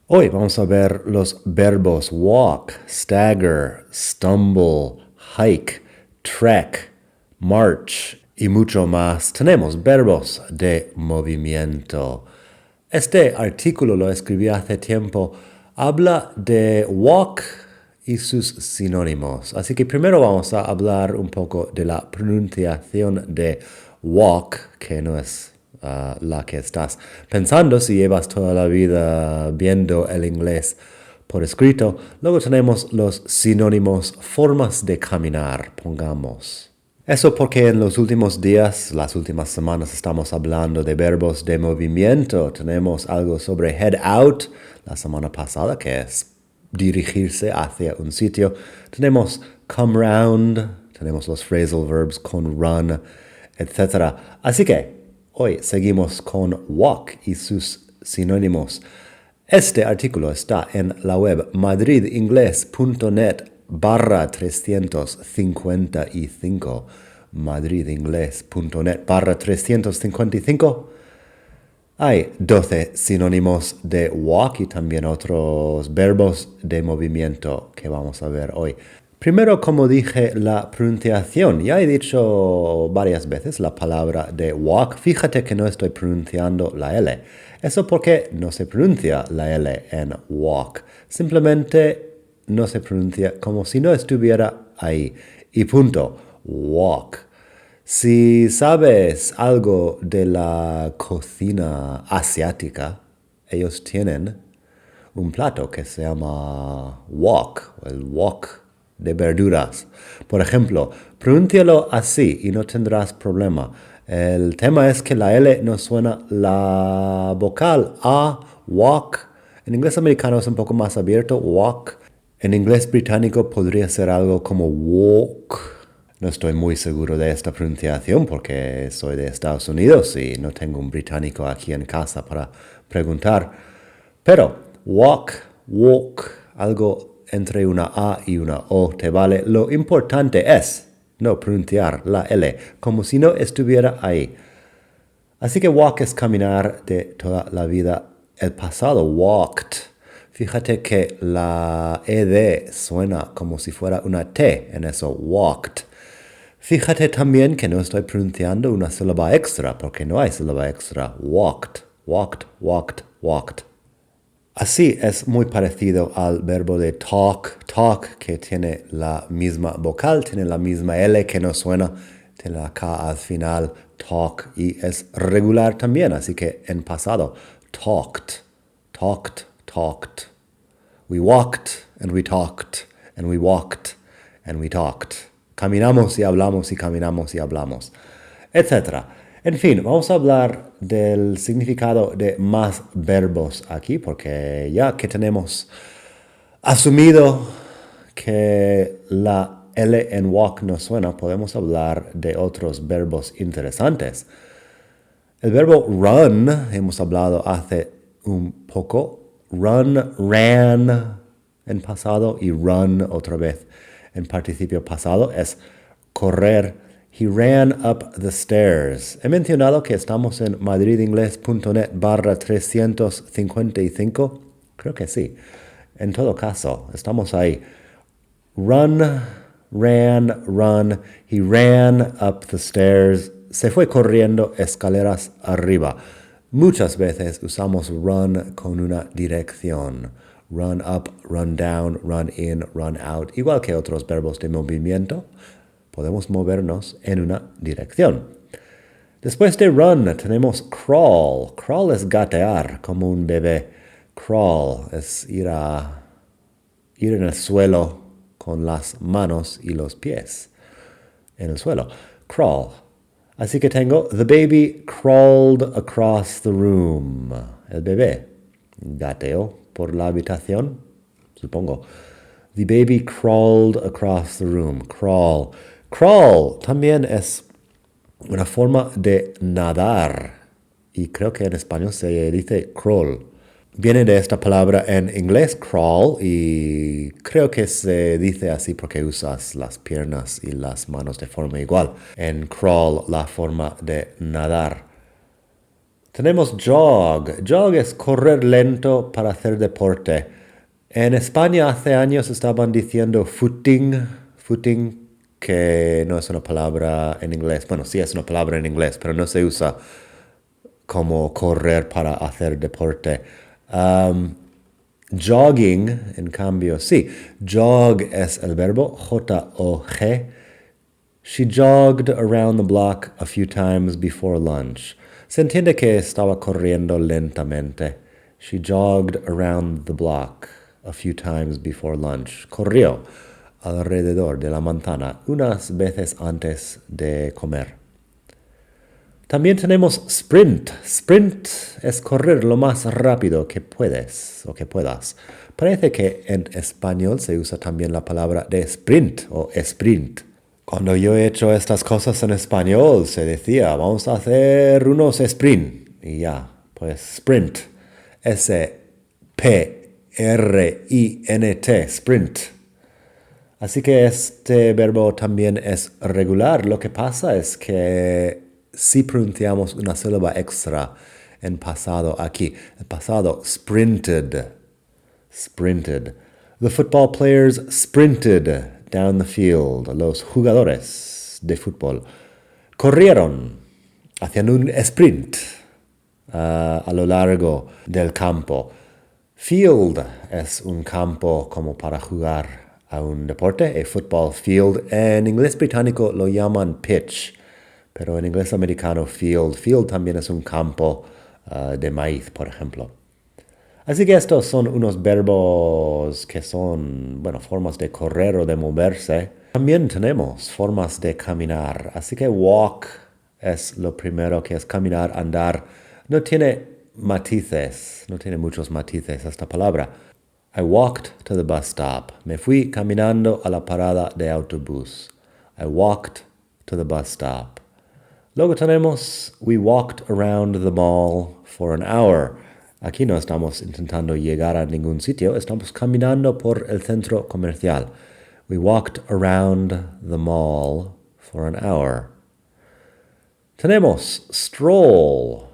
Hoy vamos a ver los verbos walk, stagger, stumble, hike, trek, march y mucho más. Tenemos verbos de movimiento. Este artículo lo escribí hace tiempo. Habla de walk y sus sinónimos. Así que primero vamos a hablar un poco de la pronunciación de walk, que no es la que estás pensando si llevas toda la vida viendo el inglés por escrito. Luego tenemos los sinónimos, formas de caminar, pongamos. Eso porque en los últimos días, las últimas semanas, estamos hablando de verbos de movimiento. Tenemos algo sobre head out la semana pasada, que es dirigirse hacia un sitio. Tenemos come round, tenemos los phrasal verbs con run, etc. Así que hoy seguimos con walk y sus sinónimos. Este artículo está en la web madridingles.net/355. madridingles.net/355. Hay 12 sinónimos de walk y también otros verbos de movimiento que vamos a ver hoy. Primero, como dije, la pronunciación. Ya he dicho varias veces la palabra de walk. Fíjate que no estoy pronunciando la L. Eso porque no se pronuncia la L en walk. Simplemente no se pronuncia como si no estuviera ahí. Y punto. Walk. Si sabes algo de la cocina asiática, ellos tienen un plato que se llama wok, el wok de verduras. Por ejemplo, pronúncialo así y no tendrás problema. El tema es que la L no suena la vocal A, wok. En inglés americano es un poco más abierto, wok. En inglés británico podría ser algo como walk. No estoy muy seguro de esta pronunciación porque soy de Estados Unidos y no tengo un británico aquí en casa para preguntar. Pero walk, walk, algo entre una A y una O te vale. Lo importante es no pronunciar la L como si no estuviera ahí. Así que walk es caminar de toda la vida. El pasado, walked. Fíjate que la ED suena como si fuera una T en eso, walked. Fíjate también que no estoy pronunciando una sílaba extra, porque no hay sílaba extra. Walked, walked, walked, walked. Así es muy parecido al verbo de talk, talk, que tiene la misma vocal, tiene la misma L que no suena, tiene la K al final, talk, y es regular también, así que en pasado, talked, talked, talked. We walked and we talked and we walked and we talked. Caminamos y hablamos y caminamos y hablamos, etc. En fin, vamos a hablar del significado de más verbos aquí, porque ya que tenemos asumido que la L en walk no suena, podemos hablar de otros verbos interesantes. El verbo run, hemos hablado hace un poco. Run, ran en pasado y run otra vez en participio pasado es correr. He ran up the stairs. He mencionado que estamos en madridingles.net/355. Creo que sí. En todo caso, estamos ahí. Run, ran, run. He ran up the stairs. Se fue corriendo escaleras arriba. Muchas veces usamos run con una dirección. Run up, run down, run in, run out. Igual que otros verbos de movimiento, podemos movernos en una dirección. Después de run tenemos crawl. Crawl es gatear como un bebé. Crawl es ir en el suelo con las manos y los pies en el suelo. Crawl. Así que tengo, the baby crawled across the room. El bebé gateó por la habitación, supongo. The baby crawled across the room. Crawl. Crawl también es una forma de nadar. Y creo que en español se dice crawl. Viene de esta palabra en inglés, crawl, y creo que se dice así porque usas las piernas y las manos de forma igual. En crawl, la forma de nadar. Tenemos jog. Jog es correr lento para hacer deporte. En España hace años estaban diciendo footing, que no es una palabra en inglés. Bueno, sí es una palabra en inglés, pero no se usa como correr para hacer deporte. Jogging, en cambio, sí. Jog es el verbo J-O-G. She jogged around the block a few times before lunch. Se entiende que estaba corriendo lentamente. She jogged around the block a few times before lunch. Corrió alrededor de la manzana unas veces antes de comer. También tenemos sprint. Sprint es correr lo más rápido que puedes o que puedas. Parece que en español se usa también la palabra de sprint o sprint. Cuando yo he hecho estas cosas en español, se decía, vamos a hacer unos sprint. Y ya, pues sprint. S-P-R-I-N-T, sprint. Así que este verbo también es regular. Lo que pasa es que si pronunciamos una sílaba extra en pasado aquí. El pasado sprinted. The football players sprinted down the field. Los jugadores de fútbol corrieron haciendo un sprint a lo largo del campo. Field es un campo como para jugar a un deporte, a football field. En inglés británico lo llaman pitch, pero en inglés americano field. Field también es un campo de maíz, por ejemplo. Así que estos son unos verbos que son, formas de correr o de moverse. También tenemos formas de caminar. Así que walk es lo primero, que es caminar, andar. No tiene matices, no tiene muchos matices esta palabra. I walked to the bus stop. Me fui caminando a la parada de autobús. I walked to the bus stop. Luego tenemos we walked around the mall for an hour. Aquí no estamos intentando llegar a ningún sitio, estamos caminando por el centro comercial. We walked around the mall for an hour. Tenemos stroll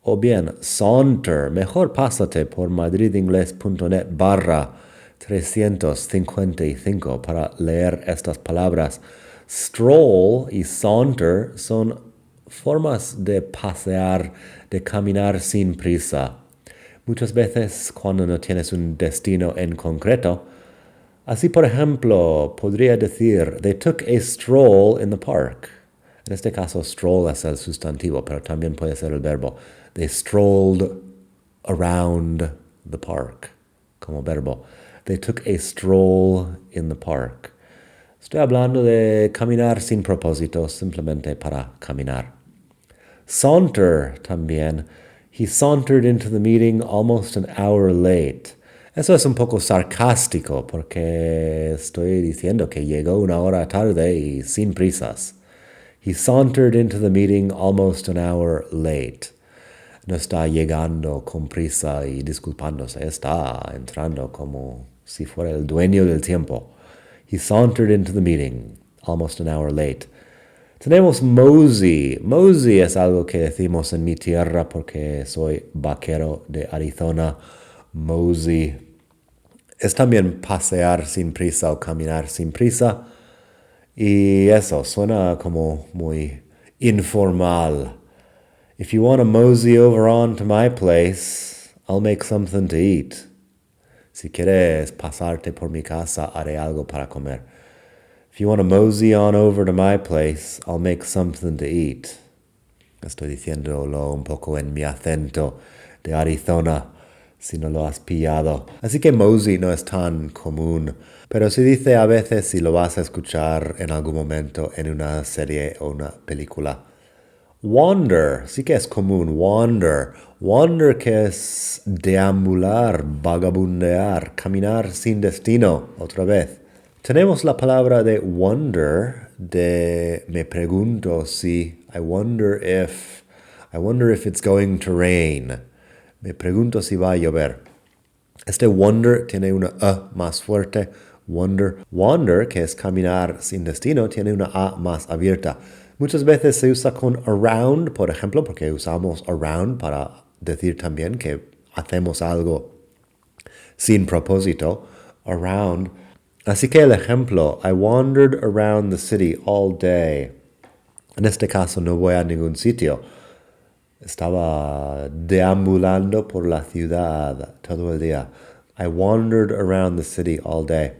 o bien saunter. Mejor pásate por madridingles.net/355 para leer estas palabras. Stroll y saunter son formas de pasear, de caminar sin prisa. Muchas veces cuando no tienes un destino en concreto. Así, por ejemplo, podría decir, they took a stroll in the park. En este caso, stroll es el sustantivo, pero también puede ser el verbo. They strolled around the park, como verbo. They took a stroll in the park. Estoy hablando de caminar sin propósito, simplemente para caminar. Saunter también. He sauntered into the meeting almost an hour late. Eso es un poco sarcástico porque estoy diciendo que llegó una hora tarde y sin prisas. He sauntered into the meeting almost an hour late. No está llegando con prisa y disculpándose, está entrando como si fuera el dueño del tiempo. He sauntered into the meeting almost an hour late. Tenemos mosey. Mosey es algo que decimos en mi tierra porque soy vaquero de Arizona. Mosey es también pasear sin prisa o caminar sin prisa. Y eso suena como muy informal. If you want to mosey over on to my place, I'll make something to eat. Si quieres pasarte por mi casa, haré algo para comer. If you want to mosey on over to my place, I'll make something to eat. Estoy diciéndolo un poco en mi acento de Arizona, si no lo has pillado. Así que mosey no es tan común, pero se dice a veces si lo vas a escuchar en algún momento en una serie o una película. Wander, sí que es común, wander. Wander que es deambular, vagabundear, caminar sin destino, otra vez. Tenemos la palabra de wonder, de me pregunto si, I wonder if it's going to rain. Me pregunto si va a llover. Este wonder tiene una A más fuerte, wonder. Wander, que es caminar sin destino, tiene una A más abierta. Muchas veces se usa con around, por ejemplo, porque usamos around para decir también que hacemos algo sin propósito, around. Así que el ejemplo, I wandered around the city all day. En este caso no voy a ningún sitio. Estaba deambulando por la ciudad todo el día. I wandered around the city all day.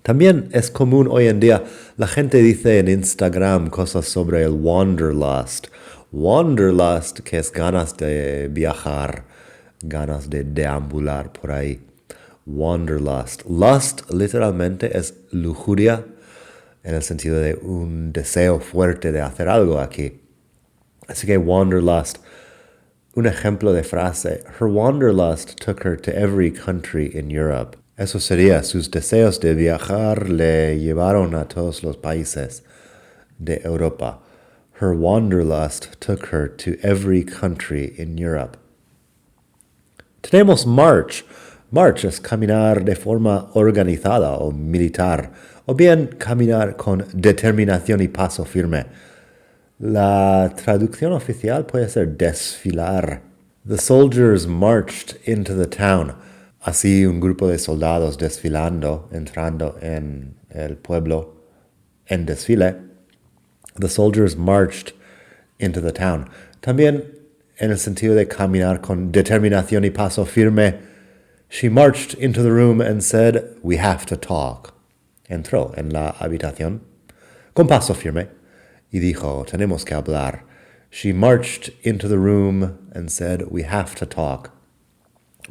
También es común hoy en día, la gente dice en Instagram cosas sobre el wanderlust. Wanderlust, que es ganas de viajar, ganas de deambular por ahí. Wanderlust. Lust literalmente es lujuria en el sentido de un deseo fuerte de hacer algo aquí. Así que wanderlust. Un ejemplo de frase, her wanderlust took her to every country in Europe. Eso sería, sus deseos de viajar le llevaron a todos los países de Europa. Her wanderlust took her to every country in Europe. Tenemos march. March es caminar de forma organizada o militar, o bien caminar con determinación y paso firme. La traducción oficial puede ser desfilar. The soldiers marched into the town. Así un grupo de soldados desfilando, entrando en el pueblo en desfile. The soldiers marched into the town. También en el sentido de caminar con determinación y paso firme. She marched into the room and said, we have to talk. Entró en la habitación con paso firme y dijo, tenemos que hablar. She marched into the room and said, we have to talk.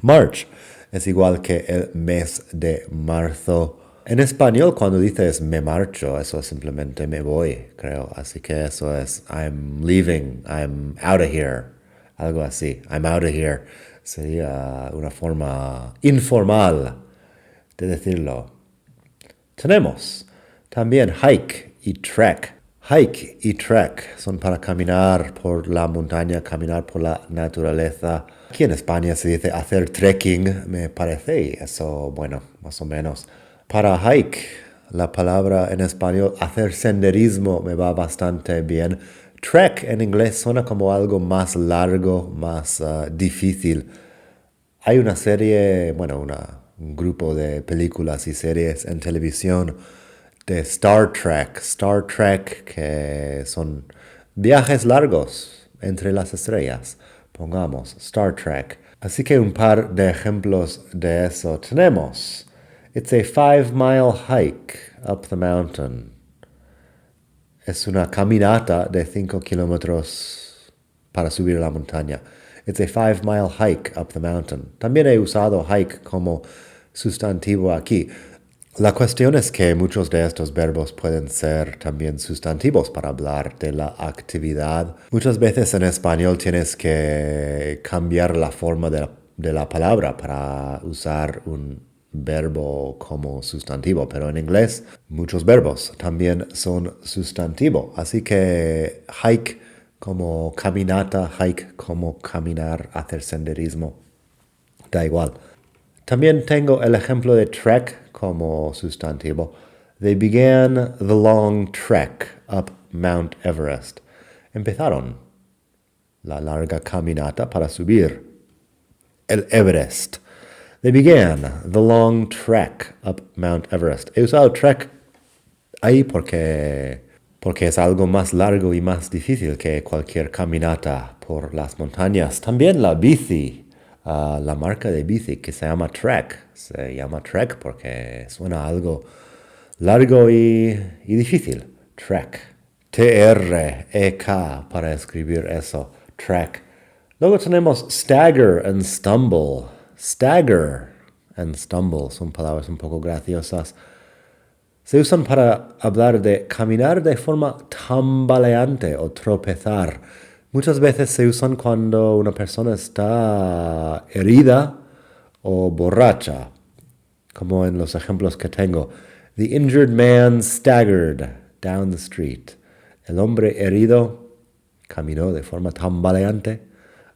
March es igual que el mes de marzo. En español, cuando dices me marcho, eso es simplemente me voy, creo. Así que eso es I'm leaving, I'm out of here. Algo así, I'm out of here. Sería una forma informal de decirlo. Tenemos también hike y trek. Hike y trek son para caminar por la montaña, caminar por la naturaleza. Aquí en España se dice hacer trekking, me parece, y eso, bueno, más o menos. Para hike, la palabra en español hacer senderismo me va bastante bien. Trek en inglés suena como algo más largo, más difícil. Hay una serie, bueno, un grupo de películas y series en televisión de Star Trek, que son viajes largos entre las estrellas, pongamos, Star Trek. Así que un par de ejemplos de eso tenemos. It's a 5-mile hike up the mountain. Es una caminata de 5 kilómetros para subir la montaña. It's a 5-mile hike up the mountain. También he usado hike como sustantivo aquí. La cuestión es que muchos de estos verbos pueden ser también sustantivos para hablar de la actividad. Muchas veces en español tienes que cambiar la forma de la palabra para usar un verbo como sustantivo, pero en inglés muchos verbos también son sustantivo. Así que hike como caminata, hike como caminar, hacer senderismo, da igual. También tengo el ejemplo de trek como sustantivo. They began the long trek up Mount Everest. Empezaron la larga caminata para subir el Everest. They began the long trek up Mount Everest. He usado trek ahí porque es algo más largo y más difícil que cualquier caminata por las montañas. También la bici. La marca de bici que se llama Trek. Se llama Trek porque suena algo largo y difícil. Trek. T-R-E-K para escribir eso. Trek. Luego tenemos stagger and stumble. Stagger and stumble son palabras un poco graciosas. Se usan para hablar de caminar de forma tambaleante o tropezar. Muchas veces se usan cuando una persona está herida o borracha, como en los ejemplos que tengo. The injured man staggered down the street. El hombre herido caminó de forma tambaleante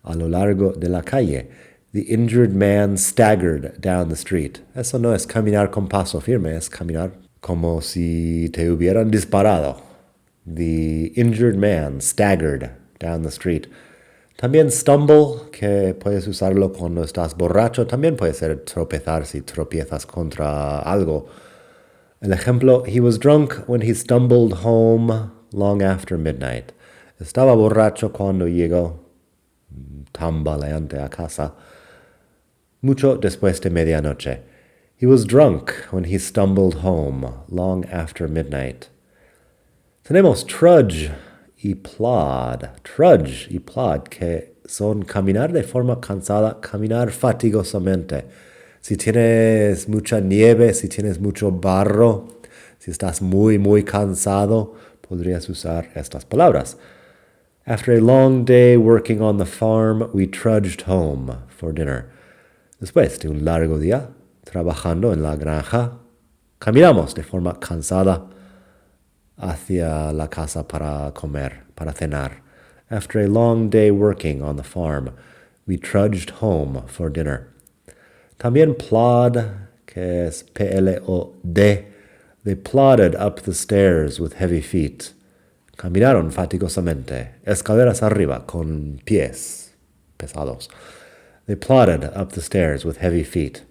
a lo largo de la calle. The injured man staggered down the street. Eso no es caminar con paso firme, es caminar como si te hubieran disparado. The injured man staggered down the street. También stumble, que puedes usarlo cuando estás borracho. También puede ser tropezar si tropiezas contra algo. El ejemplo, he was drunk when he stumbled home long after midnight. Estaba borracho cuando llegó tambaleante a casa mucho después de medianoche. He was drunk when he stumbled home long after midnight. Tenemos trudge y plod. Trudge y plod, que son caminar de forma cansada, caminar fatigosamente. Si tienes mucha nieve, si tienes mucho barro, si estás muy, muy cansado, podrías usar estas palabras. After a long day working on the farm, we trudged home for dinner. Después de un largo día trabajando en la granja, caminamos de forma cansada hacia la casa para comer, para cenar. After a long day working on the farm, we trudged home for dinner. También plod, que es P-L-O-D, they plodded up the stairs with heavy feet. Caminaron fatigosamente, escaleras arriba, con pies pesados. They plodded up the stairs with heavy feet.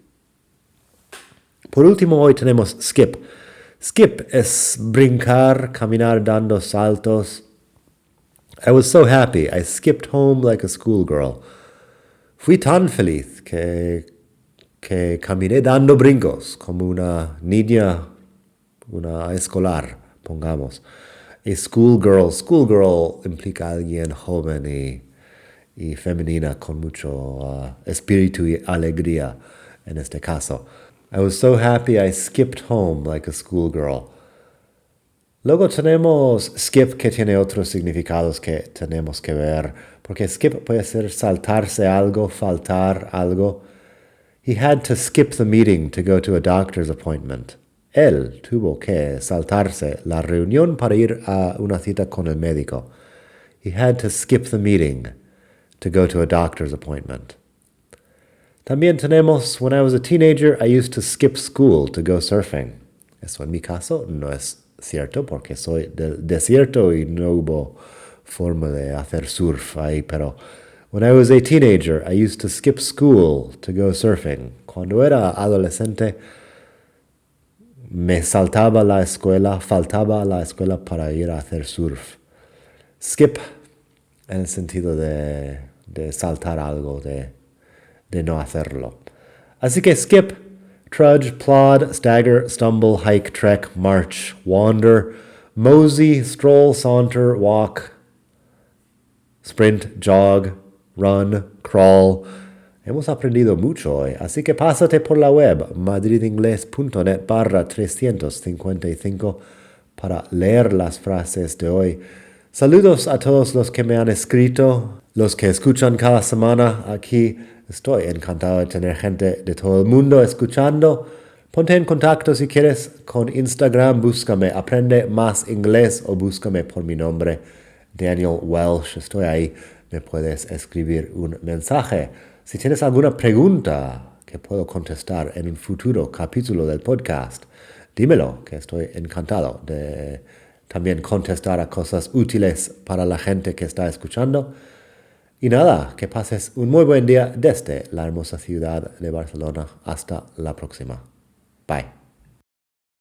Por último, hoy tenemos skip. Skip es brincar, caminar dando saltos. I was so happy, I skipped home like a schoolgirl. Fui tan feliz que caminé dando brincos como una niña, una escolar, pongamos. A schoolgirl. Schoolgirl implica alguien joven y femenina con mucho espíritu y alegría en este caso. I was so happy I skipped home like a schoolgirl. Luego tenemos skip, que tiene otros significados que tenemos que ver, porque skip puede ser saltarse algo, faltar algo. He had to skip the meeting to go to a doctor's appointment. Él tuvo que saltarse la reunión para ir a una cita con el médico. He had to skip the meeting to go to a doctor's appointment. También tenemos, when I was a teenager, I used to skip school to go surfing. Eso en mi caso no es cierto porque soy del desierto y no hubo forma de hacer surf ahí, pero when I was a teenager, I used to skip school to go surfing. Cuando era adolescente, me saltaba la escuela, faltaba a la escuela para ir a hacer surf. Skip en el sentido de saltar algo, de no hacerlo. Así que skip, trudge, plod, stagger, stumble, hike, trek, march, wander, mosey, stroll, saunter, walk, sprint, jog, run, crawl. Hemos aprendido mucho hoy, así que pásate por la web madridingles.net/355 para leer las frases de hoy. Saludos a todos los que me han escrito, los que escuchan cada semana aquí. Estoy encantado de tener gente de todo el mundo escuchando. Ponte en contacto si quieres con Instagram, búscame Aprende Más Inglés o búscame por mi nombre, Daniel Welsh. Estoy ahí, me puedes escribir un mensaje. Si tienes alguna pregunta que puedo contestar en un futuro capítulo del podcast, dímelo, que estoy encantado de también contestar a cosas útiles para la gente que está escuchando. Y nada, que pases un muy buen día desde la hermosa ciudad de Barcelona. Hasta la próxima. Bye.